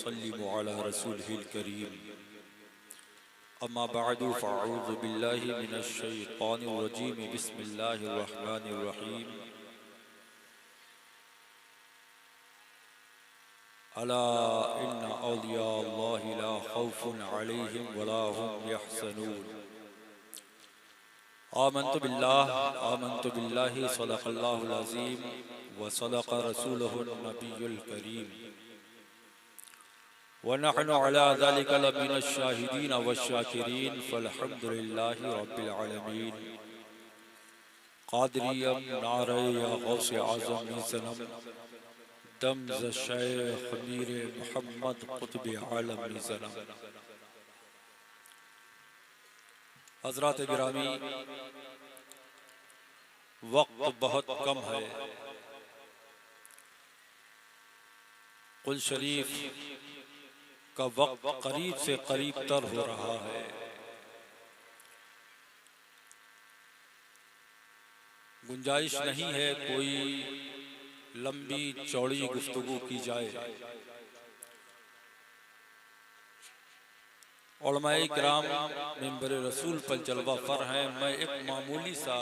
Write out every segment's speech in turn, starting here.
वसल्लिमु अला रसूलिहिल करीम। अम्मा बअदु फ़अऊज़ु बिल्लाहि मिनश शैतानिर रजीम। बिस्मिल्लाहिर रहमानिर रहीम। अला इन्ना औलिया अल्लाहि ला खौफुन अलैहिम वला हुम यहज़नून। आमन्तु बिल्लाहि सदक़ल्लाहुल अज़ीम व सदक़ रसूलुहुन नबियुल करीम व नहनु अला ज़ालिका लमिनश शाहिदीन वश्शाकिरीन फ़ल्हम्दुलिल्लाहि रब्बिल आलमीन। क़ादिरियम नारे या गौसे आज़म सनम दम शेख मीर मोहम्मद कुतुब आलम सनम। हज़रात गिरामी, वक्त बहुत कम है। कुल शरीफ का वक्त करीब से करीब तर हो रहा है। गुंजाइश नहीं है कोई लंबी चौड़ी गुफ्तगू की जाए। उलमाए किराम मिंबर रसूल पर जलवा फर हैं। मैं एक मामूली सा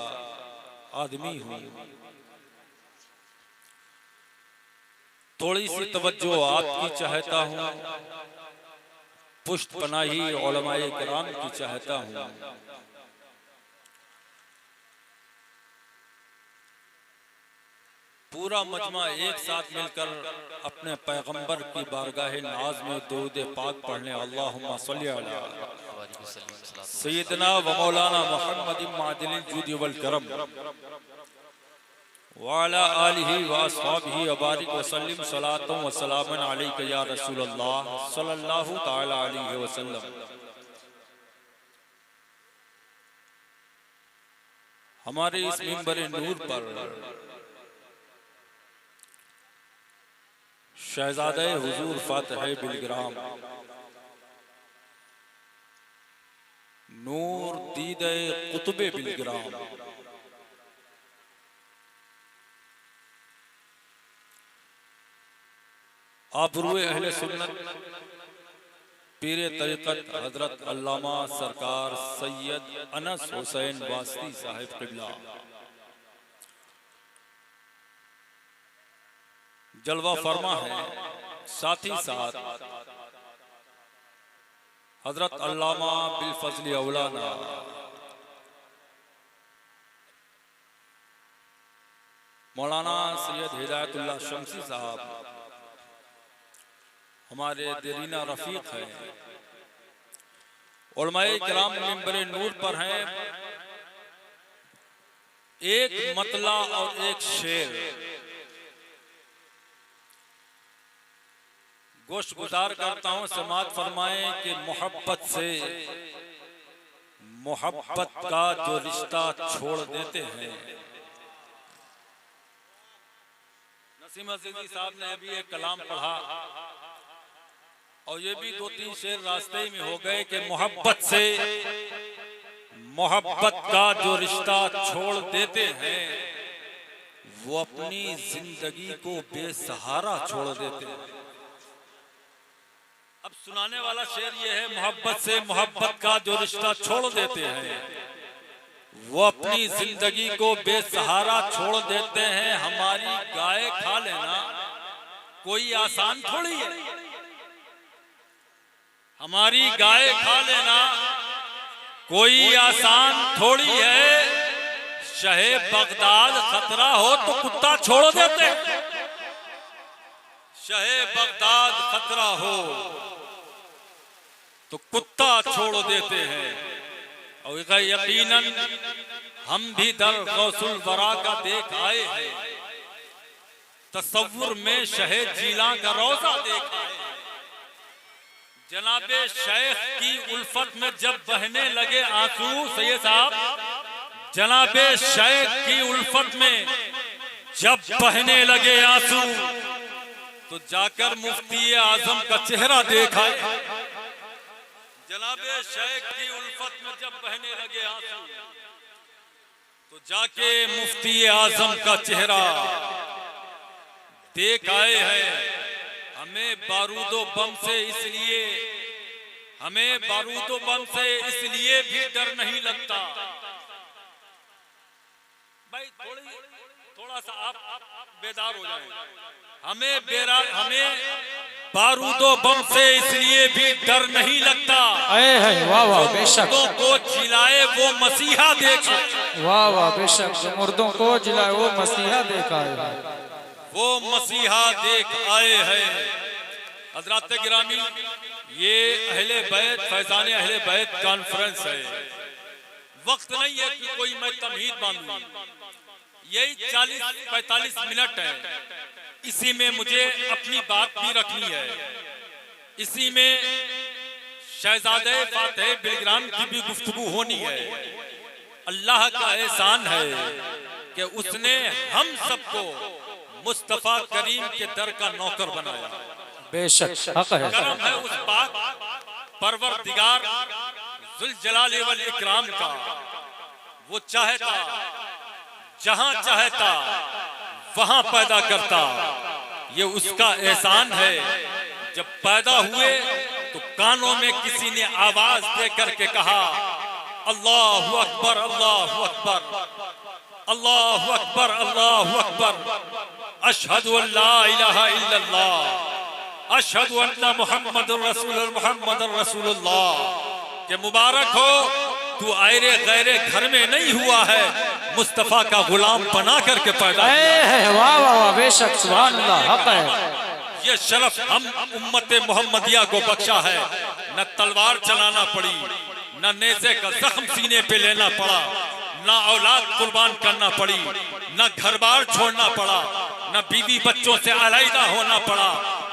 आदमी हूँ। थोड़ी सी तवज्जो आपकी चाहता हूँ, पुष्ट पनाही उलमाए किराम की चाहता हूँ। पूरा मजमा एक साथ मिलकर अपने पैगंबर की बारगाह नाज में दुरूद पाक पढ़ने। अल्लाहुम्मा सल्ली अला सय्यदना व मौलाना मुहम्मद मादिल जुदी वल करम व अला आलिहि व अस्हाबिहि व बारिक व सल्लिम सलातन व सलामन अलैका या रसूलल्लाह सल्लल्लाहु तआला अलैहि वसल्लम। हमारे इस मिंबर नूर पर शहजादे हुजूर फातिह बिलग्राम नूर दीदे कुतुबे बिलग्राम आबरूए अहले सुन्नत पीरे तरीक़त हजरत अल्लामा सरकार सैयद अनस हुसैन वास्ती साहिब क़िबला जलवा फरमा है। साथ ही साथ हजरत अल्लामा बिल फजल औलाना मौलाना सैयद हिदायतुल्लाह शमसी साहब हमारे देरीना रफीक हैं। उलमाए किराम मिंबर नूर पर हैं। एक मतला और एक शेर गोश्त गुजार करता हूं। समात फरमाएं कि मोहब्बत से मोहब्बत का जो रिश्ता छोड़ देते हैं। नसीम अज़ीज़ी साहब ने अभी एक कलाम पढ़ा और ये भी दो तीन शेर रास्ते में हो गए कि मोहब्बत से मोहब्बत का जो रिश्ता छोड़ देते हैं वो अपनी जिंदगी को बेसहारा छोड़ देते हैं। अब सुनाने वाला शेर ये है, मोहब्बत से मोहब्बत का जो रिश्ता छोड़ देते हैं वो अपनी जिंदगी को बेसहारा छोड़ देते हैं। हमारी गाय खा लेना कोई आसान थोड़ी है। हमारी गाय खा लेना कोई आसान थोड़ी है। शहे बगदाद खतरा हो तो कुत्ता छोड़ देते हैं। शहे बगदाद खतरा हो तो कुत्ता छोड़ देते हैं। और यकीनन हम भी दर गौसुल वरा का देख आए हैं। तसव्वुर में शहे जीला का रोजा देख आए हैं। जनाबे शेख की उल्फत में जब बहने लगे आंसू, सैयद साहब जनाबे शेख की उल्फत में जब बहने लगे आंसू तो जाकर मुफ्ती आजम का चेहरा देखा। जनाबे शेख की उल्फत में जब बहने लगे आंसू तो जाके मुफ्ती आजम का चेहरा देख आए हैं। हम हमें बारूदो बम से इसलिए भी डर नहीं लगता। भाई थोड़ा सा आप बेदार हो जाएं। हमें बारूदो बम से इसलिए भी डर नहीं लगता। वाह वाह बेशक। मुर्दों को जिलाए वो मसीहा देखा। वाह वाह बेशक। जो मुर्दों को जिलाए वो मसीहा देखा है। वो मसीहा देख आए हैं। हज़रात गिरामी, ये अहले बैत फैज़ान अहले बैत कॉन्फ्रेंस है। वक्त नहीं है कि कोई मैं तमहीद बांधूं। यही 40-45 मिनट है। इसी में मुझे अपनी बात भी रखनी है। इसी में शहजादे फातेह बिलग्राम की भी गुफ्तगू होनी है। अल्लाह का एहसान है कि उसने हम सबको मुस्तफा करीम के दर का नौकर बनाया। बेशक हक है। करम है उस पाक परवरदिगार जुल जलाल वल इकराम का। वो चाहता जहां चाहता वहां पैदा करता। ये उसका एहसान है। जब पैदा हुए तो कानों में किसी ने आवाज दे करके कहा, अल्लाहु अकबर, अल्लाहु अकबर, अल्लाहु अकबर, अल्लाहु अकबर, अशहदु अल्ला इलाहा इल्लल्लाह, अशहदु अन्ना मुहम्मदुर रसूलुल्लाह। के मुबारक हो, तू आयरे गैरे घर में नहीं हुआ है, मुस्तफा का गुलाम बना करके पैदा है। वाह वाह वाह बेशक सुभान अल्लाह हक है। ये शरफ हम उम्मत मोहम्मदिया को बख्शा है। न तलवार चलाना पड़ी, न नेज़े का जख्म सीने पे लेना पड़ा, न औलाद कुर्बान करना पड़ी, न घर बार छोड़ना पड़ा, न बीवी बच्चों से अलहदा होना पड़ा।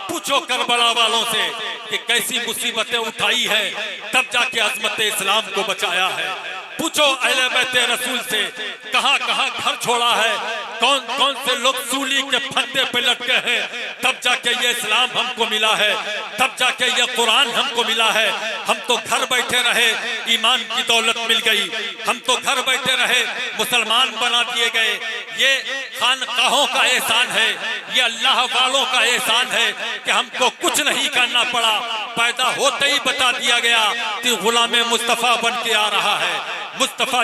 पूछो करबला वालों से कि कैसी मुसीबतें उठाई है, तब जाके अज़मत इस्लाम को बचाया है। पूछो अहले बैत रसूल से कहां कहां घर छोड़ा है, कौन कौन से लोग सूली के फंदे पे लटके हैं, तब जाके ये इस्लाम हमको मिला है, तब जाके ये कुरान हमको मिला है। हम तो घर बैठे रहे, ईमान की दौलत मिल गई। हम तो घर बैठे रहे, मुसलमान बना दिए गए। ये खानकाहों का एहसान है, ये अल्लाह वालों का एहसान है कि हमको कुछ नहीं करना पड़ा। पैदा होते ही बता दिया गया कि गुलाम मुस्तफ़ा बन के आ रहा है। मुस्तफ़ा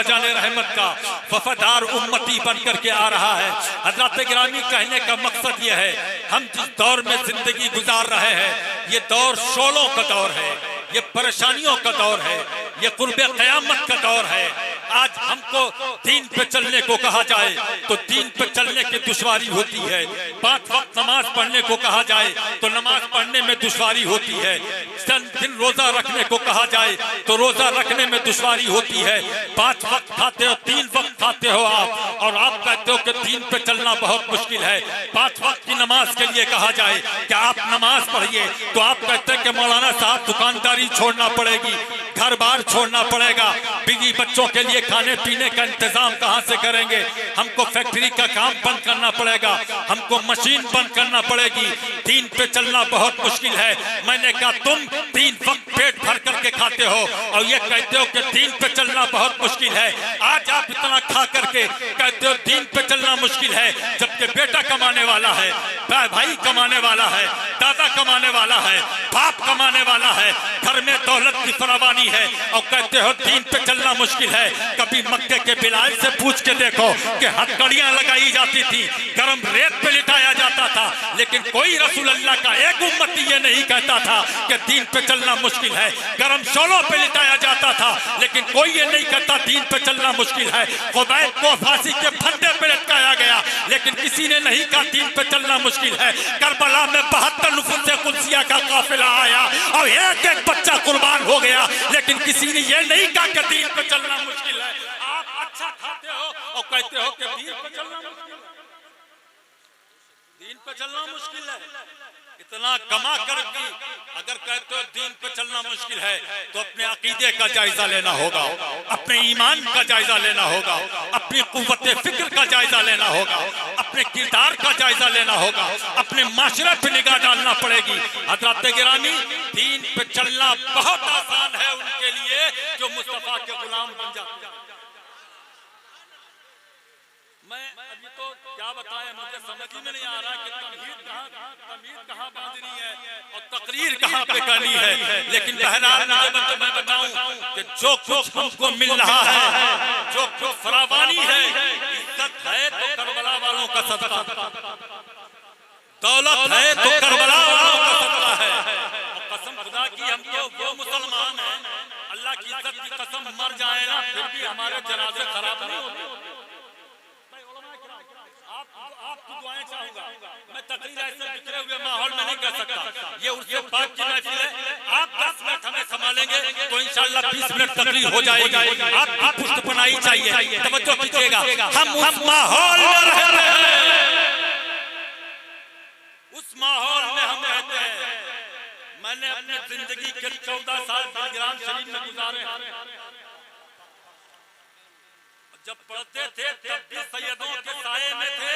जाने रहमत का वफादार उम्मती बन करके आ रहा है। हज़रात गिरामी, कहने का मकसद ये है, हम जिस दौर में जिंदगी गुजार रहे हैं, ये दौर शोलों का दौर है, ये परेशानियों का दौर है, ये कुर्बे क़यामत का दौर है। आज हमको दीन पे चलने को कहा जाए तो दीन पे चलने की दुश्वारी होती है। 5 वक्त नमाज पढ़ने को कहा जाए तो नमाज पढ़ने में दुश्वारी होती है। चंद दिन रोजा रखने को कहा जाए तो रोजा रखने में दुश्वारी होती है। 5 वक्त खाते हो, 3 वक्त खाते हो आप, और आप कहते हो कि दीन पे चलना बहुत मुश्किल है। 5 वक्त की नमाज के लिए कहा जाए कि आप नमाज पढ़िए तो आप कहते हैं कि मौलाना साहब दुकानदारी छोड़ना पड़ेगी, घर बार छोड़ना पड़ेगा, बीवी बच्चों के लिए खाने पीने का इंतजाम कहां से करेंगे, हमको फैक्ट्री का काम बंद करना पड़ेगा, हमको मशीन बंद करना पड़ेगी, दीन पे चलना बहुत मुश्किल है। मैंने कहा तुम 3 वक्त पेट भर करके खाते हो और ये कहते हो कि दीन पे चलना बहुत मुश्किल है। आज आप इतना खा करके कहते हो दीन पे चलना मुश्किल है, जबकि बेटा कमाने वाला है, भाई कमाने वाला है, दादा कमाने वाला है, बाप कमाने वाला है, घर में दौलत की फरावानी है, और कहते हो दीन पे चलना मुश्किल है। कभी मक्के के बिलाल से पूछ के देखो कि हथकड़ियां लगाई जाती थी, गरम रेत पे लिटाया जाता था, लेकिन कोई रसूल अल्लाह का एक उम्मती ये नहीं कहता था कि दीन पे चलना मुश्किल है। गरम शोलों पे लिटाया जाता था, लेकिन कोई ये नहीं कहता दीन पे चलना मुश्किल है। खुदैब को फांसी के फंदे पे लटकाया गया, लेकिन किसी ने नहीं कहा दीन पे चलना मुश्किल है। करबला में 72 नुफूसे कुदसिया का काफिला आया और एक एक बच्चा कुर्बान हो गया, लेकिन किसी ने ये नहीं कहा कि दीन पे चलना मुश्किल है। आप अच्छा खाते हो और कहते हो कि दीन पे चलना मुश्किल है, दीन पे चलना मुश्किल है। इतना कमा कर भी अगर कहते हो दीन पे चलना मुश्किल है तो अपने अकीदे का जायजा लेना होगा, अपने ईमान का जायजा लेना होगा, अपनी कुव्वते फिक्र का जायजा लेना होगा, अपने किरदार का जायजा लेना होगा, अपने माशरे पे निगाह डालना पड़ेगी। हज़रात गिरामी, दीन पे चलना बहुत आसान है उनके लिए जो मुस्तफा के गुलाम बन जाते हैं। मैं अभी तो क्या बताएं, मुझे समझ ही में नहीं आ रहा कि तमहीद कहाँ बांधनी है और तकरीर कहाँ पे करनी है। लेकिन बहरहाल मैं बताऊं कि जो कुछ हमको मिल रहा है, जो कुछ फरावानी है, इज्जत है तो करबला वालों का सदका, दौलत है तो करबला वालों का सदका है। और कसम खुदा की हम तो वो मुसलमान हैं, अल्लाह की इज्जत की कसम मर जाए ना फिर भी हमारे जनाजे खराब नहीं होते। आपकी दुआएं चाहूंगा, मैं तकरीर ऐसे बिखरे हुए माहौल में नहीं कर सकता। ये उर्से पाक की महफिल है, आप 10 मिनट हमें संभालेंगे तो इंशाअल्लाह 20 मिनट तकरीर हो जाएगी। आपकी पुष्ट बनाई चाहिए, तवज्जो कीजिएगा। हम उस माहौल में रहते हैं, उस माहौल में हम रहते हैं। मैंने अपनी जिंदगी के 14 साल बलग्राम शरीफ में गुजारे हैं। जब पढ़ते थे तब भी सैयदों के साये में थे,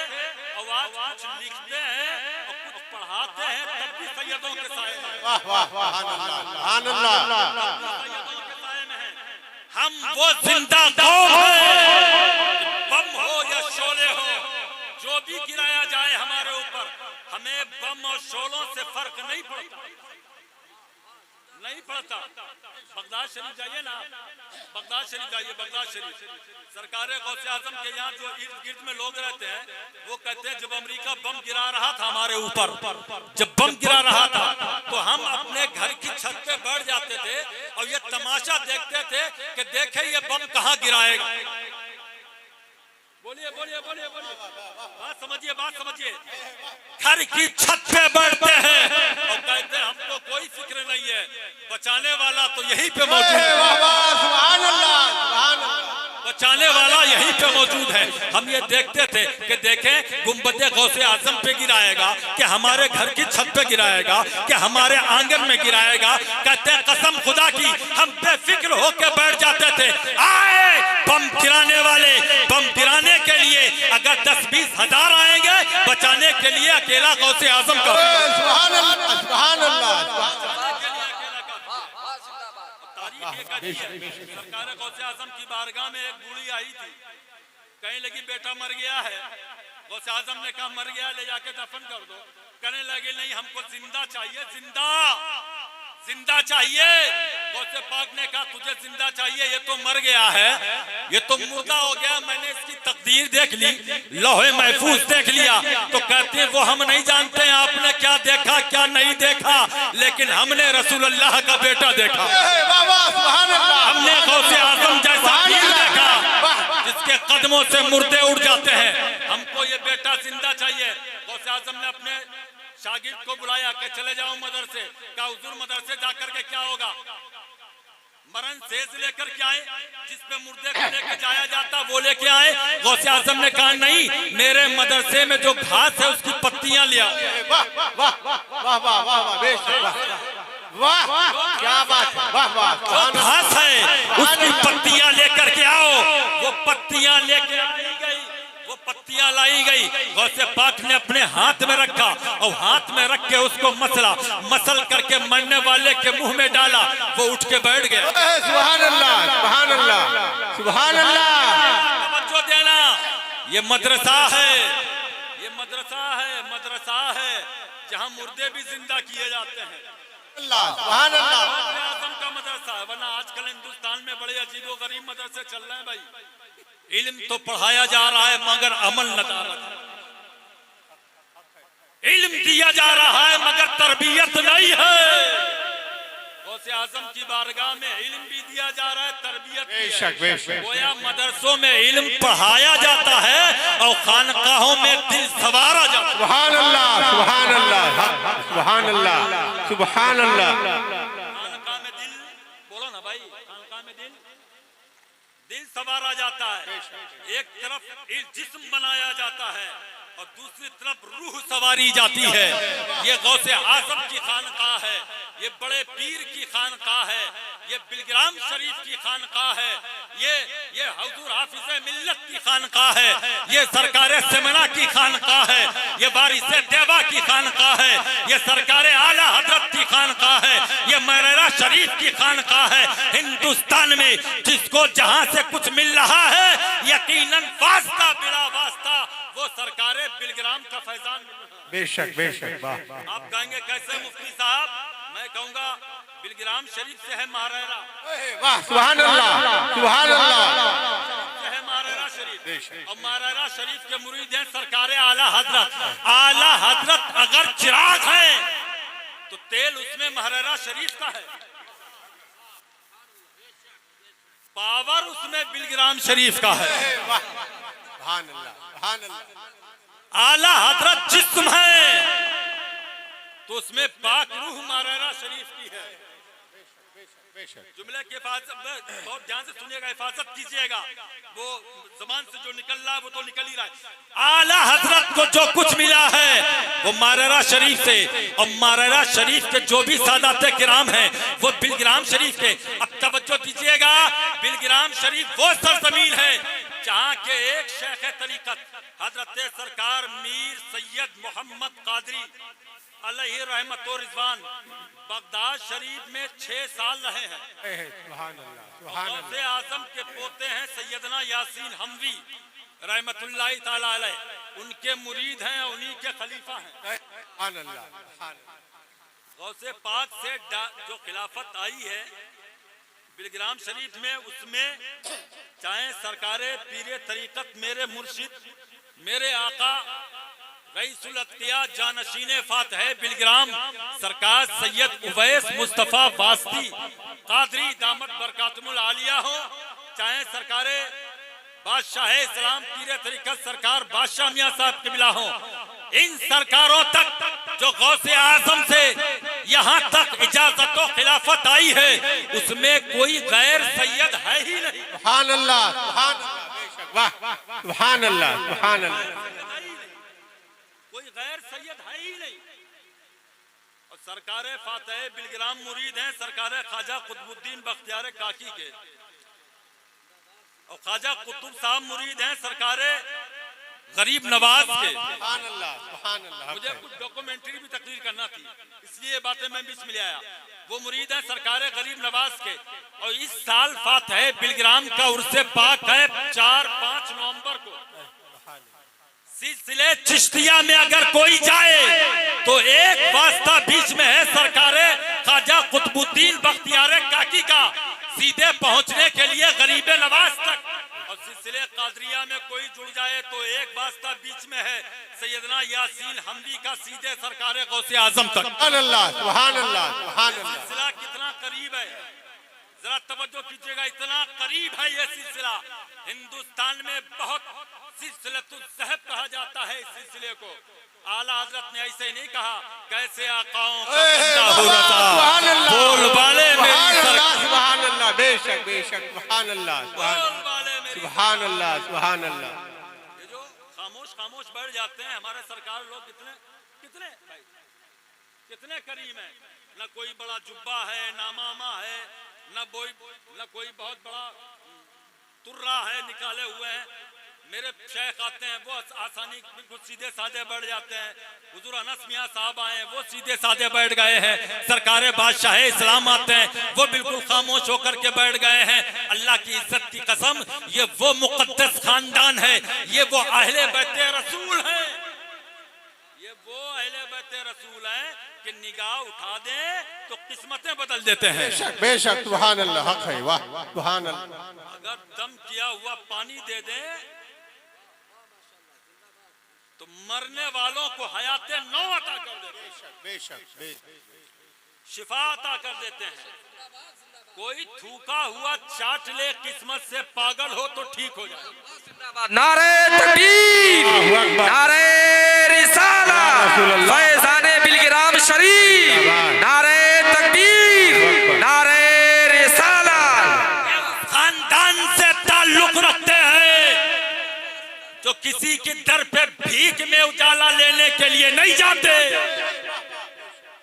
और आज कुछ लिखते हैं और कुछ पढ़ाते हैं तब भी सैयदों के साये में। वाह वाह सुभान अल्लाह, सैयदों के साये में हैं। हम वो जिंदा कौम हैं, बम हो या शोले हो, जो भी गिराया जाए हमारे ऊपर, हमें बम और शोलों से फर्क नहीं पड़ता, नहीं पड़ता। बगदाद शरीफ जाइए ना, बगदाद शरीफ जाइए, बगदाद शरीफ सरकार गौसे आजम के यहाँ जो इर्द गिर्द में लोग रहते हैं, वो कहते हैं जब अमेरिका बम गिरा रहा था हमारे ऊपर, जब बम गिरा रहा था तो हम अपने घर की छत पे बैठ जाते थे और ये तमाशा देखते थे कि देखे ये बम कहाँ गिराएगा। बोलिए बोलिए बोलिए बोलिए, बात समझिए, बात समझिए। घर की छत पे बैठते हैं और कहते हैं हमको कोई फिक्र नहीं है, बचाने वाला तो यहीं पे मौजूद है, बचाने वाला यहीं पे मौजूद है। हम ये देखते थे कि देखें गुंबद गौसे आजम पे गिराएगा, कि हमारे घर की छत पे गिराएगा, कि हमारे आंगन में गिराएगा। कहते हैं कसम खुदा की हम बेफिक्र होके बैठ जाते थे। आए बम गिराने वाले, बम गिराने के लिए अगर 10-20 हजार आएंगे, बचाने के लिए अकेला गौसे आजम का। सरकार गौसे आजम की बारगाह में एक बूढ़ी आई थी, कहने लगी बेटा मर गया है। गौसे आजम ने कहा मर गया, ले जाके दफन कर दो। कहने लगे नहीं हमको जिंदा चाहिए, जिंदा जिंदा चाहिए। गौसे पाक ने कहा तुझे जिंदा चाहिए, ये तो मर गया है, ये तो मुर्दा हो गया। मैंने इसकी तकदीर देख ली, लौहे महफूज देख लिया। तो कहते वो हम नहीं जानते हैं आपने क्या देखा क्या नहीं देखा, लेकिन हमने रसूलुल्लाह का बेटा देखा, हमने गौसे आजम जैसा पीर देखा जिसके कदमों से मुर्दे उड़ जाते हैं। हमको ये बेटा जिंदा चाहिए। गौसे आजम ने अपने शागिर्द को बुलाया कि चले जाओ मदरसे। क्या हुजूर मदरसे जाकर के क्या होगा? मरण सेज लेकर के आए, जिस पे मुर्दे को लेके जाया जाता वो लेके आए। गौसे आजम ने कहा नहीं, मेरे मदरसे में जो घास है उसकी पत्तियां लिया। वाह वाह वाह वाह वाह वाह वाह, क्या बात है, वाह वाह। जो घास है उसकी पत्तियां लेकर के आओ। वो पत्तियां लेके आई गई, वो पत्तियां लाई गई। गौसे पाक ने अपने हाथ में रखा और हाथ में रख के उसको मसला, मसल करके मरने वाले के मुंह में डाला। वो उठ के बैठ गया। सुभान अल्लाह, सुभान अल्लाह, सुभान अल्लाह। तवज्जो देना, ये मदरसा है, ये मदरसा है, मदरसा है जहां मुर्दे भी जिंदा किए जाते हैं। अल्लाह, सुभान अल्लाह। आजम का मदरसा है, वरना आजकल हिंदुस्तान में बड़े अजीबो गरीब मदरसे चल रहे हैं भाई। इल्म तो पढ़ाया जा रहा है मगर अमल नदारत है। इल्म दिया जा रहा है मगर तरबियत नहीं है। गौसे आजम की बारगाह में इल्म भी दिया जा रहा है, तरबियत भी है। गोया मदरसों में इल्म पढ़ाया जाता है और खानकाहों में दिल सवारा जाता है। सुभान अल्लाह, सुभान अल्लाह, सुभान अल्लाह, सुभान अल्लाह। खानकाह में दिल, बोलो ना भाई, खानकाह में दिल सवारा जाता है। एक तरफ जिस्म बनाया जाता है और दूसरी तरफ रूह सवारी जाती है। ये गौसे आजम की खानकाह है, ये बड़े पीर की खानकाह है, ये बिलग्राम शरीफ की खानकाह है, ये हुजूर हाफिज़े मिल्लत की खानकाह है, ये सरकारे सेमना की खानकाह है, ये वारिसे देवा की खानकाह है, ये सरकारे आला हजरत की खानकाह है, ये मरेरा शरीफ की खानकाह है। हिंदुस्तान में जिसको जहां से कुछ मिल रहा है, यकीनन वास्ता बिला वास्ता बिलग्राम का फैजान मिल रहा है। बेशक बेशक वाह वाह आप कहेंगे कैसे मुफ्ती साहब, मैं कहूंगा बिलग्राम शरीफ से है महारारा, वाह सुभान अल्लाह सुभान अल्लाह से है महारारा शरीफ। बेशक। और महारारा शरीफ के मुरीद हैं सरकार आला हजरत। आला हजरत अगर चिराग है तो तेल उसमें महारारा शरीफ का है, पावर उसमें बिलग्राम शरीफ का है। वाह सुभान अल्लाह सुभान अल्लाह। आला हजरत जिस्म है तो उसमें पाक रूह महारारा शरीफ की है। जुमले की हिफाजत बहुत ध्यान से सुनिएगा, हिफाजत कीजिएगा, वो जबान से जो निकल रहा है वो तो निकल ही रहा है। आला हजरत को जो कुछ मिला है वो महारारा शरीफ से, और महारारा शरीफ के जो भी सादाते किराम हैं वो बिलग्राम शरीफ के। अब तवज्जो दीजिएगा, बिलग्राम शरीफ वो सरजमीन है जहाँ के एक शेख तरीकत हजरत सरकार मीर सैयद मोहम्मद कादरी अलैहि रहमत व रिजवान बगदाद शरीफ में 6 साल रहे हैं। सुभान अल्लाह सुभान अल्लाह। गौसे आजम के पोते हैं सैयदना यासीन हमवी रहमतुल्लाहि ताला अलैह, उनके मुरीद हैं, उन्हीं के खलीफा हैं। सुभान अल्लाह सुभान अल्लाह। गौसे पाक से जो खिलाफत आई है बिलग्राम शरीफ में, उसमें चाहे सरकारे पीरे तरीकत मेरे मुर्शिद मेरे आका रईसुल अत्किया जानशीने फातह बिलग्राम सरकार सैयद उवैस मुस्तफा वास्ती कादरी दामत बरकातुल आलिया हो, चाहे सरकारे बादशाह इस्लाम पीरे तरीकत सरकार बादशाह मियां साहब किबला हो, इन सरकारों तक जो गौसे आजम से यहाँ तक इजाजत और खिलाफत आई है उसमें कोई गैर सैयद है ही नहीं। सुभान अल्लाह सुभान अल्लाह बेशक वाह सुभान अल्लाह सुभान अल्लाह। कोई गैर सैयद है ही नहीं। और सरकारे फातह बिलग्राम मुरीद हैं सरकारे ख्वाजा कुतुबुद्दीन बख्तियार काकी के, और ख्वाजा कुतुब साहब मुरीद हैं सरकारे गरीब नवाज के। सुभान अल्लाह सुभान अल्लाह। मुझे कुछ डॉक्यूमेंट्री भी तकरीर करना थी, इसलिए बातें मैं बीच में ले आया। वो मुरीद हैं सरकारे गरीब नवाज के, और इस साल फातह बिलग्राम का उर्से पाक है 4-5 नवंबर को। सिलसिले चिश्तिया में अगर कोई जाए तो एक वास्ता बीच में है सरकारे ख्वाजा कुतुबुद्दीन बख्तियार काकी का, सीधे पहुंचने के लिए गरीब नवाज तक। और सिलसिले कादरिया में कोई जुड़ जाए तो एक वास्ता बीच में है सैयदना यासीन हमवी का, सीधे सरकारे गौसे आजम तक। सुभान अल्लाह सुभान अल्लाह सुभान अल्लाह। सिलसिला कितना करीब है, जरा तवज्जो कीजिएगा, इतना करीब है ये सिलसिला। हिंदुस्तान में बहुत सिलसिलतुल ज़हब कहा जाता है इस सिलसिले को। आला हजरत ने ऐसे नहीं कहा कैसे आकाओं का बंदा हो रहा, बोल वाले मेरी सरकार, सुभान अल्लाह बेशक बेशक सुभान अल्लाह बोल वाले मेरी सुभान अल्लाह सुभान अल्लाह। ये जो खामोश खामोश बैठ जाते हैं हमारे सरकार लोग, कितने कितने भाई कितने करीम है, न कोई बड़ा जुब्बा है, ना मामा है, न कोई बहुत बड़ा तुर्रा है निकाले हुए हैं। मेरे शेख आते हैं वो आसानी बिल्कुल सीधे साधे बैठ जाते हैं। हुजूर अनस मियां साहब आए वो सीधे साधे बैठ गए हैं। सरकारे बादशाह इस्लाम आते हैं वो बिल्कुल खामोश होकर के बैठ गए हैं। अल्लाह की इज्जत की कसम, ये वो मुकद्दस खानदान है, ये वो अहले बैते रसूल है, ये वो अहले बैते रसूल हैं कि निगाह उठा दें तो किस्मतें बदल देते हैं। बेशक बेशक सुभान अल्लाह हक है वाह सुभान अल्लाह। अगर दम किया हुआ पानी दे दें तो मरने वालों को हयाते नौ अता कर देते हैं, बेशक शिफा अता कर देते हैं। कोई थूका हुआ चाट ले किस्मत से पागल हो तो ठीक हो जाए। नारे तकबीर, नारे रिसाला, फैज़ाने बिलग्राम शरीफ, नारे तकबीर, नारे रिसाला। खानदान से ताल्लुक रखते हैं जो किसी के दर पे भीख में उजाला लेने के लिए नहीं जाते।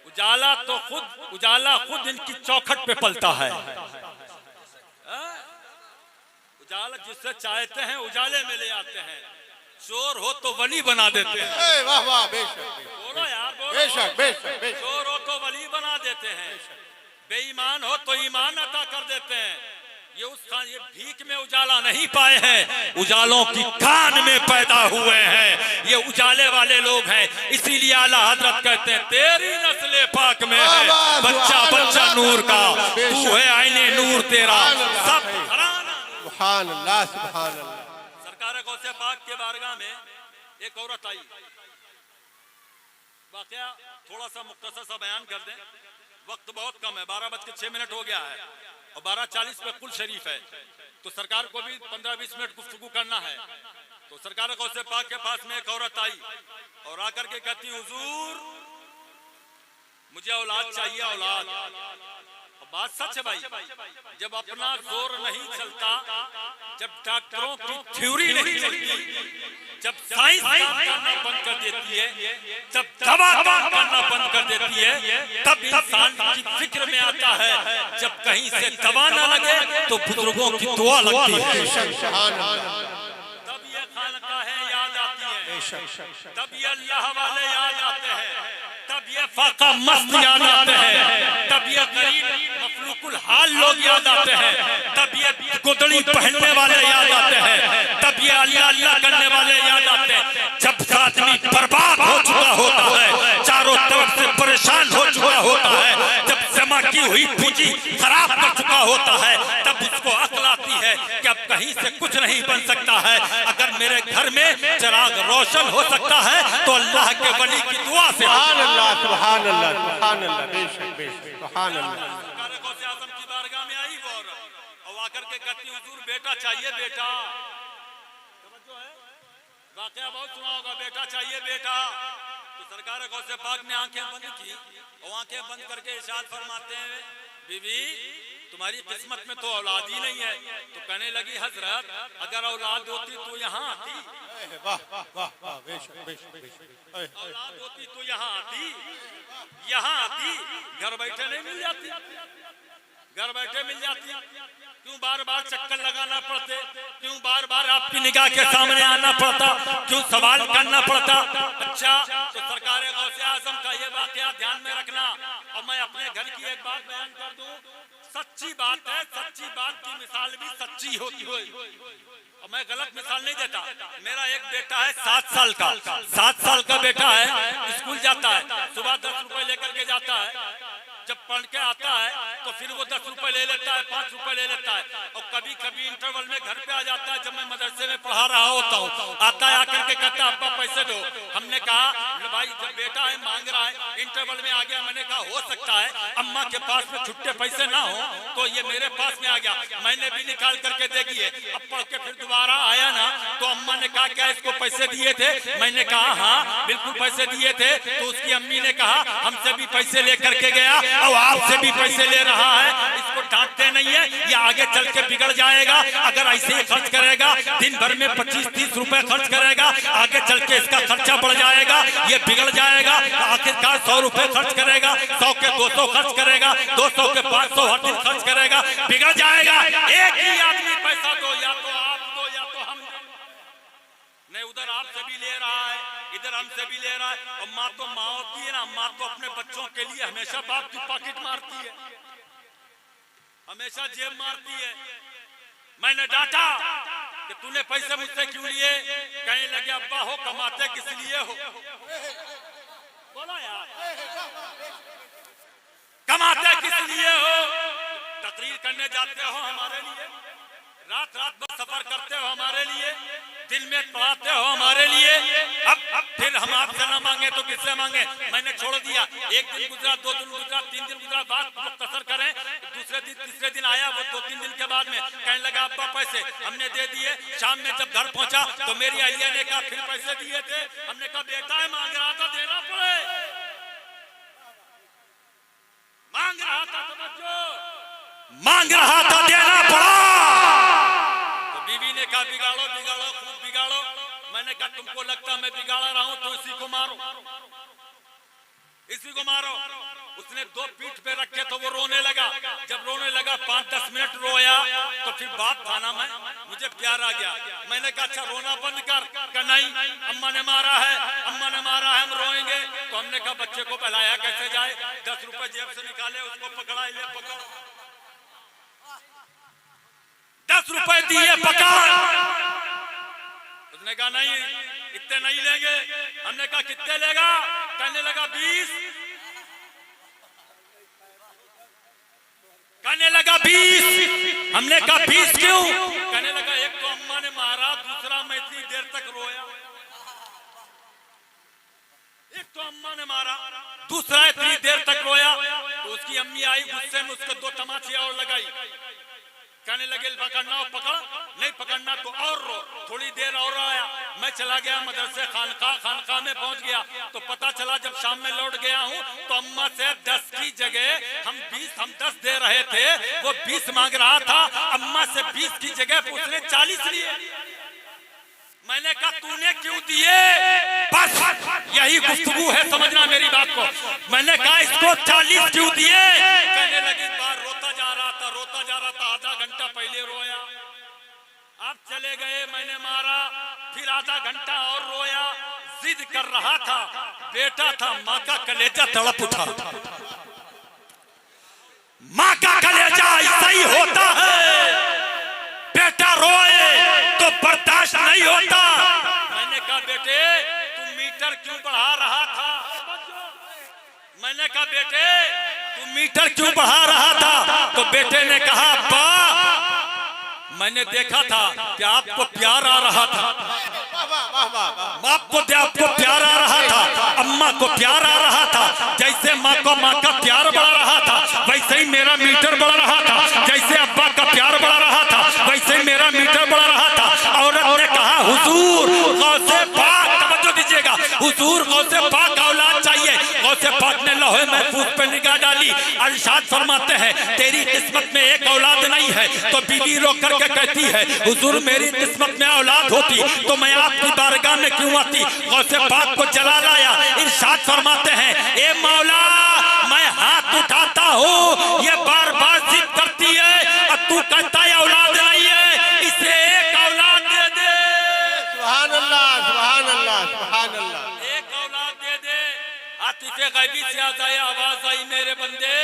उजाला खुद इनकी चौखट पे पलता है। उजाला जिससे चाहते हैं उजाले में ले आते हैं। चोर हो तो वली बना देते हैं। वाह वाह बेशक बोलो यार बोलो। बेशक बेशक चोर हो तो वली बना देते हैं, बेईमान हो तो ईमान अता कर देते हैं। ये भीख में उजाला नहीं पाए हैं, उजालों की कान में पैदा हुए हैं। ये उजाले वाले लोग हैं, इसीलिए आला हजरत कहते हैं तेरी नस्ले पाक में है बच्चा बच्चा नूर का, तू है आईने नूर तेरा सब। सुभान अल्लाह सुभान अल्लाह। सरकार गौसे पाक के बारगाह में एक औरत आई, वाकया थोड़ा सा मुख्तसर सा बयान कर दें, वक्त बहुत कम है, 12:06 हो गया है और 12:40 पे कुल शरीफ है, तो सरकार को भी 15-20 मिनट गुफ्तगू करना है। तो सरकार गौसे पाक के पास में एक औरत आई और आकर के कहती हुजूर मुझे औलाद चाहिए, औलाद। और बात सच है भाई, जब अपना जोर नहीं चलता, जब डॉक्टरों की थ्योरी नहीं चलती, जब साइंस काम करना बंद कर देती है, जब दवा काम करना बंद कर देती है, तब इंसान की फिक्र में आता है। जब कहीं से दवा न लगे तो बुजुर्गों की दुआ लगती है, तब ये खानकाहें याद आती है, तब ये अल्लाह वाले याद आते हैं, तब ये फाका मस्त याद आते हैं, तब ये गरीब मखलूकुल हाल लोग याद आते हैं, तब ये गुदड़ी पहनने वाले याद आते हैं, तब ये अल्लाह अल्लाह करने वाले याद आते हैं। जब आदमी बर्बाद हो चुका होता है, चारों तरफ से परेशान हो चुका होता है, जब जमा की हुई पूंजी खराब कर चुका होता है, तब उसको अक्ल आती है कि अब कहीं से कुछ नहीं बन सकता है। अगर मेरे घर में चिराग रोशन हो सकता है तो अल्लाह के वली की दुआ से। सुभान अल्लाह सुभान अल्लाह सुभान अल्लाह, बेशक बेशक सुभान अल्लाह। गौसे आजम की बारगाह में आई वो और आकर के कहती हुजूर बेटा चाहिए, बेटा। वाकया बहुत सुना होगा, बेटा चाहिए बेटा। तो सरकार गौसे पाक ने आंखें बंद की और आंखें बंद करके इरशाद फरमाते हैं बीबी तुम्हारी किस्मत में तो औलाद ही नहीं है। तो कहने लगी हजरत अगर औलाद होती तो यहाँ आती, औलाद होती तो यहाँ आती, घर बैठे नहीं मिल जाती, घर बैठे मिल जाती। क्यों बार बार चक्कर लगाना पड़ते, क्यों बार बार आपकी निगाह के सामने आना पड़ता, क्यों सवाल करना पड़ता। अच्छा तो सरकार गौसे आजम का ये वाकया ध्यान में रखना। और मैं अपने घर की एक बात बयान कर दूं, सच्ची बात है, सच्ची बात की मिसाल भी सच्ची होती है और मैं गलत मिसाल नहीं देता। मेरा एक बेटा है 7 साल का, 7 साल का बेटा है, स्कूल जाता है, सुबह 10 रुपए लेकर के जाता है, जब पढ़ के आता है तो फिर वो 10 रुपए ले लेता है, 5 रुपए ले लेता है और कभी कभी इंटरवल में घर पे आ जाता है। जब मैं मदरसे में पढ़ा रहा होता हूँ, आता है आकर के कहता है अब्बा पैसे दो। हमने कहा भाई जब बेटा है मांग रहा है, इंटरवल में आ गया, मैंने कहा हो सकता है अम्मा के पास में छुट्टे पैसे ना हो तो ये मेरे पास में आ गया, मैंने भी निकाल करके दे दिए। अब पढ़ के फिर दोबारा आया ना तो अम्मा ने कहा क्या इसको पैसे दिए थे? मैंने कहा हाँ बिल्कुल पैसे दिए थे। तो उसकी अम्मी ने कहा हमसे भी पैसे लेकर के गया और आपसे भी पैसे ले रहा है, इसको डांटते नहीं है, ये आगे चल के बिगड़ जाएगा। अगर ऐसे ही खर्च करेगा, दिन भर में 25-30 रुपए खर्च करेगा, आगे चल के इसका खर्चा बढ़ जाएगा, ये बिगड़ जाएगा। आखिरकार 100 रुपए खर्च करेगा, 100 के 200 खर्च करेगा, 200 के 500 हर दिन खर्च करेगा, बिगड़ जाएगा। एक ही आदमी पैसा दो, या तो आप दो या तो हम। नहीं उधर आपसे भी ले रहा है, इधर हमसे भी ले रहा है। और माँ तो माँ होती है ना, माँ तो अपने बच्चों के लिए हमेशा बाप की पॉकेट मारती है, हमेशा जेब मारती है। मैंने डांटा कि तूने पैसे मुझसे क्यों लिए? कहने लगे अब्बा हो कमाते किस लिए हो? बोला यार कमाते किस लिए हो? तकरीर करने जाते हो हमारे लिए, रात रात भर सफर करते हो हमारे लिए, दिन में पढ़ाते हो हमारे लिए। अब फिर हम आपसे ना मांगे तो किससे मांगे? मैंने छोड़ दिया। एक दिन गुजरा, 2 दिन गुजरा, 3 दिन गुजरा, बात मुख्तसर करें, दूसरे दिन तीसरे दिन आया वो 2-3 दिन के बाद में कहने लगा अब्बा पैसे हमने दे दिए। शाम में जब घर पहुंचा तो मेरी अहिया ने कहा फिर पैसे दिए थे। हमने कहा बेटा है मांग रहा था देना पड़े, मांग रहा था समझो, मांग रहा था देना पड़ा। तो बीवी ने कहा बिगाड़ो बिगाड़ो खूब बिगाड़ो। मैंने कहा तुमको लगता मैं बिगाड़ रहा हूं तो इसी को मारो, इसी को मारो। उसने 2 पीठ पे रखे तो वो रोने लगा। जब रोने लगा 5-10 मिनट रोया तो फिर बाप था ना मैं, मुझे प्यार आ गया। मैंने कहा अच्छा रोना बंद कर। कहा नहीं अम्मा ने मारा है, अम्मा ने मारा है, हम रोएंगे। तो हमने कहा बच्चे को पहलाया कैसे जाए? 10 रुपए जेब से निकाले, उसको पकड़ा, ले पकड़। 10 रुपए दिए पकड़। उसने कहा नहीं इतने नहीं लेंगे। हमने कहा कितने लेगा? कहने लगा 20। कहने लगा 20। हमने कहा 20 क्यों? कहने लगा एक तो अम्मा ने मारा, दूसरा मैं इतनी देर तक रोया। एक तो अम्मा ने मारा, दूसरा इतनी देर तक रोया। तो उसकी अम्मी आई, गुस्से में उसको 2 तमाचे और लगाई। कहने लगे पकड़ना हो पकड़, नहीं पकड़ना तो और रो। थोड़ी देर और आया। मैं चला गया मदरसे खानका में पहुंच गया। तो पता चला जब शाम में लौट गया हूं तो अम्मा से 10 की जगह हम 10 दे रहे थे, वो 20 मांग रहा था। अम्मा से 20 की जगह उसने 40 लिए। मैंने कहा तूने क्यों दिए? बस यही गुफ्तगू है, समझना मेरी बात को। मैंने कहा इसको 40 क्यों दिए? कहने लगी बार रोता जा रहा था। आधा घंटा पहले रोया, अब चले गए, मैंने मारा, फिर आधा घंटा और रोया। जिद कर रहा था, बेटा था, माँ का कलेजा तड़प उठा। माँ का कलेजा ऐसा ही होता है, बेटा रोए तो बर्दाश्त नहीं होता। मैंने कहा बेटे तुम मीटर क्यों बढ़ा रहा था? मैंने कहा बेटे तुम मीटर क्यों बढ़ा रहा था? तो बेटे ने कहा अब्बा मैंने देखा था कि आपको प्यार आ रहा था, आपको प्यार आ रहा था, अम्मा को प्यार आ रहा था। जैसे माँ को माँ का प्यार बढ़ रहा था वैसे ही मेरा मीटर बढ़ रहा था। जैसे अब्बा का प्यार बढ़ रहा था वैसे ही मेरा मीटर बढ़ रहा था। औरत ने कहा हुजूर गौसे पाक, तवज्जो दीजिएगा, हुजूर गौसे पाक औलाद चाहिए। गौसे पाक ने लौहे महफूज पे निगाह डाली। अरशाद फरमाते हैं तेरी किस्मत में एक औलाद नहीं है। तो बीवी रो करके कहती है हुजूर मेरी किस्मत में औलाद होती तो मैं आपकी बारगाह में क्यों आती? गौसे पाक को जला लाया। इरशाद फरमाते हैं ए मौला मैं हाथ उठाता हूँ, ये बार बार जिद करती है और तू कहता है औलाद नहीं है, इसे एक औलाद दे दे। सुभान अल्लाह, सुभान अल्लाह, सुभान अल्लाह। एक औलाद दे दे। आतिफे गैबी से आवाज आई मेरे बंदे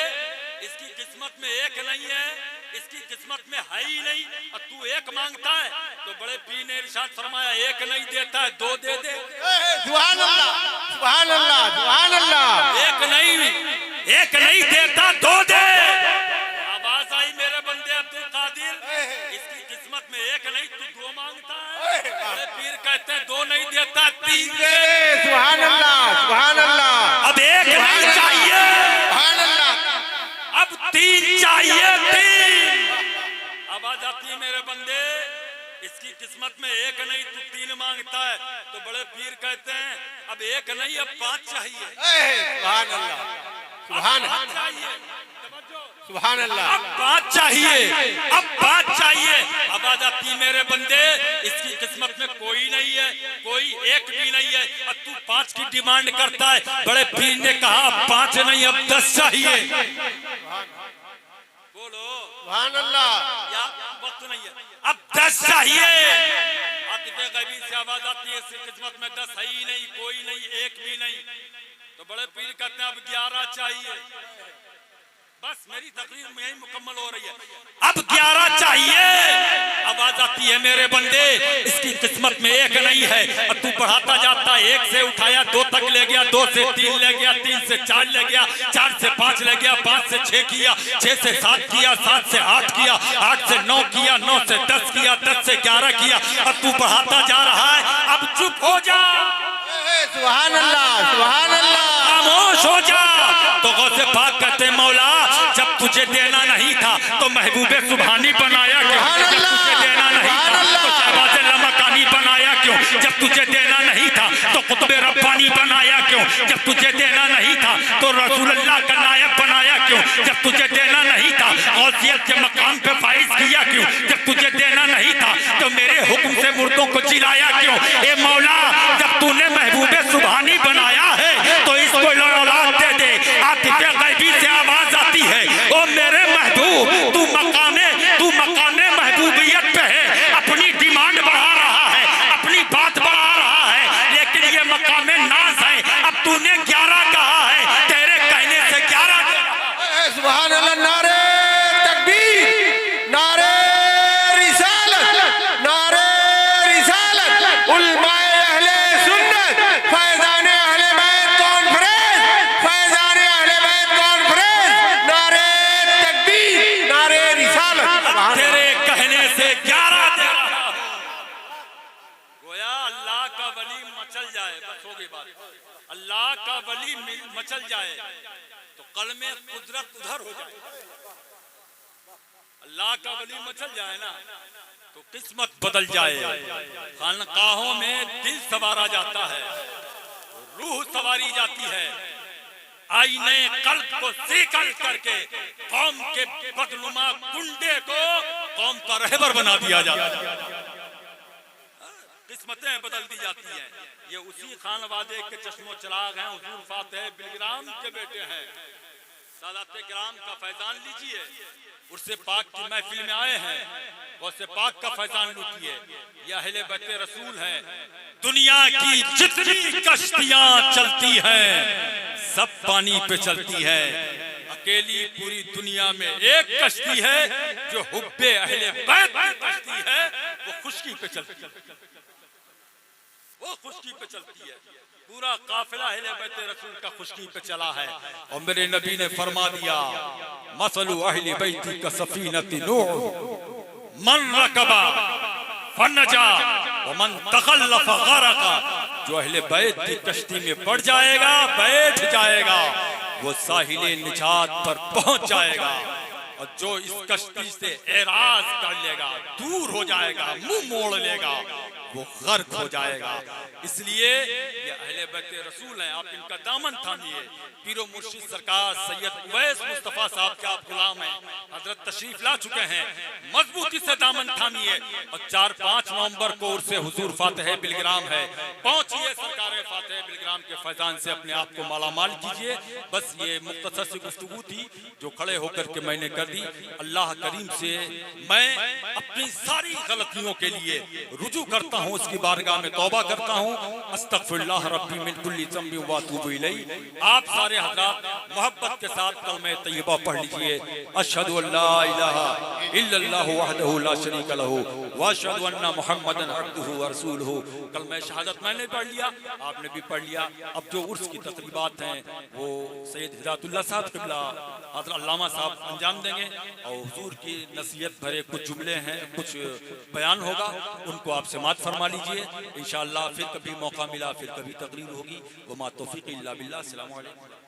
इसकी किस्मत में एक नहीं है, इसकी किस्मत में है ही नहीं और तू एक मांगता है। तो बड़े पीर ने इरशाद फरमाया एक नहीं देता है 2 दे दे। सुभान अल्लाह, सुभान अल्लाह, सुभान अल्लाह। एक नहीं देता 2 दे। आवाज आई मेरे बंदे अब्दुल कादिर इसकी किस्मत में एक नहीं तू 2 मांगता है। बड़े पीर कहते हैं 2 नहीं देता 3 दे। सुभान अल्लाह, सुभान अल्लाह। अब एक नहीं चाहिए, सुभान अल्लाह। अब 3 चाहिए, 3। आवाज आती है मेरे बंदे इसकी किस्मत में एक नहीं तू 3 मांगता है। तो बड़े पीर कहते हैं अब एक नहीं अब 5 चाहिए। सुभान अल्लाह, सुभान सुभान अल्लाह। अब 5 चाहिए, अब 5 चाहिए। आवाज आती मेरे बंदे इसकी किस्मत में कोई नहीं है, कोई एक भी नहीं है और तू 5 की डिमांड करता है। बड़े पीर ने कहा 5 नहीं अब 10 चाहिए। बोलो सुभान अल्लाह। या वक्त नहीं है, अब 10 चाहिए। आतिफे गैबी से आवाज आती है इसकी किस्मत में 10 है ही नहीं, कोई नहीं, एक भी नहीं। तो बड़े पीर कहते हैं अब 11 चाहिए। बस मेरी तकरीर में यही मुकम्मल हो रही है, अब 11 चाहिए। आवाज आती है मेरे बंदे इसकी किस्मत में एक नहीं है और तू बढ़ाता जाता है। 1 से उठाया 2 तक ले गया, 2 से 3 ले गया, 3 से 4 ले गया, 4 से 5 ले गया, 5 से 6 किया, 6 से 7 किया, 7 से 8 किया, 8 से 9 किया, 9 से 10 किया, 10 से 11 किया। अब तू बढ़ाता जा रहा है, अब चुप हो जा। सुभान अल्लाह, सुभान अल्लाह। खामोश हो जा। तो गौसे पाक कहते मौला जब तुझे देना नहीं था तो महबूबे सुभानी बनाया क्यों? जब तुझे देना नहीं था तो शहबाज़े लमकानी बनाया क्यों? जब तुझे देना नहीं था तो कुतुबे रब्बानी बनाया क्यों? जब तुझे देना नहीं था तो रसूलुल्लाह का नायब बनाया क्यों? जब तुझे देना नहीं था गौसियत के मकाम पे फाइज किया क्यों? जब तुझे देना नहीं था तो मेरे हुक्म से मुर्दों को जिलाया क्यों? ए मौला जब तूने महबूबे सुभानी बनाया है तो इसको औलाद दे दे। आतिफे गैबी से आवाज आती है ओ मेरे महबूब तू मकाने महबूबियत पे है, अपनी डिमांड बढ़ा रहा है, अपनी बात बढ़ा रहा है, लेकिन ये मकामे नाज है। अब तूने 11 कहा है, तेरे कहने से 11। सुभान अल्लाह। नारे तकबीर, नारे रिसालत। अल्लाह का वली मचल जाए तो कलमे कुदरत उधर हो जाए। अल्लाह का वली मचल जाए ना तो किस्मत बदल जाए। खानकाहों में दिल सवारा जाता है, रूह सवारी जाती है। आईने कल्ब को सीकल करके कौम के बदनुमा गुंडे को कौम का रहबर बना दिया जाता है। किस्मतें बदल दी जाती हैं। ये उसी खानवादे के चश्मो चिराग हैं, हुजूर फातेह बिलग्राम के बेटे हैं। सादात किराम का फैजान लीजिए, उससे पाक की महफिल में आए हैं, उससे पाक का फैजान लूटिए। ये अहले बैते रसूल हैं। दुनिया की जितनी कश्तियां चलती हैं सब पानी पे चलती है। अकेली पूरी दुनिया में एक कश्ती है जो हुब्बे अहले बैत की कश्ती है, वो खुशकी पे चलती है, वो खुशकी पे चलती है। पूरा काफिला अहले बैते रसूल का खुशकी पे चला है। और मेरे नबी ने फरमा दिया, मसलु अहले बैती का सफीनति नूह मन रकबा फनजा व मन तखल्लफ गरका। जो अहले बैत की कश्ती में बढ़ जाएगा, बैठ जाएगा, वो साहिले निजात पर पहुंच जाएगा। और जो इस कश्ती से एराज कर लेगा, दूर हो जाएगा, मुंह मोड़ लेगा, वो गर्क हो जाएगा। इसलिए ये अहले बैत रसूल हैं, आप इनका दामन थामिए। पीरो मुर्शिद सरकार सैयद उवैस मुस्तफा साहब के आप गुलाम हैं, हजरत तशरीफ ला चुके हैं। मजबूती से दामन थामिए। और 4-5 नवंबर को उर्से हुजूर फातेह बिलग्राम है, पहुंचिए सरकार फातेह बिलग्राम के फैजान से अपने आप को मालामाल कीजिए। बस ये मुख्तसर सी गुफ्तगू थी जो खड़े होकर के मैंने कर दी। अल्लाह करीम से मैं अपनी सारी गलतियों के लिए रुजू करता हूँ, उसकी बारगाह में तौबा करता हूँ। अस्तगफिरुल्लाह रब्बी मिन कुल्ली ज़ंबि व अतूबु इलैहि। आप सारे हज़रात मोहब्बत के साथ कलमे तय्यबा पढ़ लीजिए। अशहदु अल्ला इलाहा इल्लल्लाहु वहदहु ला शरीका लहू व अशहदु अन्ना मुहम्मदन अब्दुहु व रसूलुहु। कलमे शहादत मैंने पढ़ लिया, आपने भी पढ़ लिया। अब जो उर्स की तकरीबात हैं वो सैयद हिदायतुल्लाह साहब क़िबला हज़रत अल्लामा साहब अंजाम देंगे। और हुजूर की नसीहत भरे कुछ जुमले हैं, कुछ बयान होगा, उनको आप समाअत फरमा लीजिए। इंशाअल्लाह फिर कभी मौका मिला, फिर कभी तकरीर होगी। वमा तौफीक़ इल्ला बिल्लाह। अस्सलामु अलैकुम।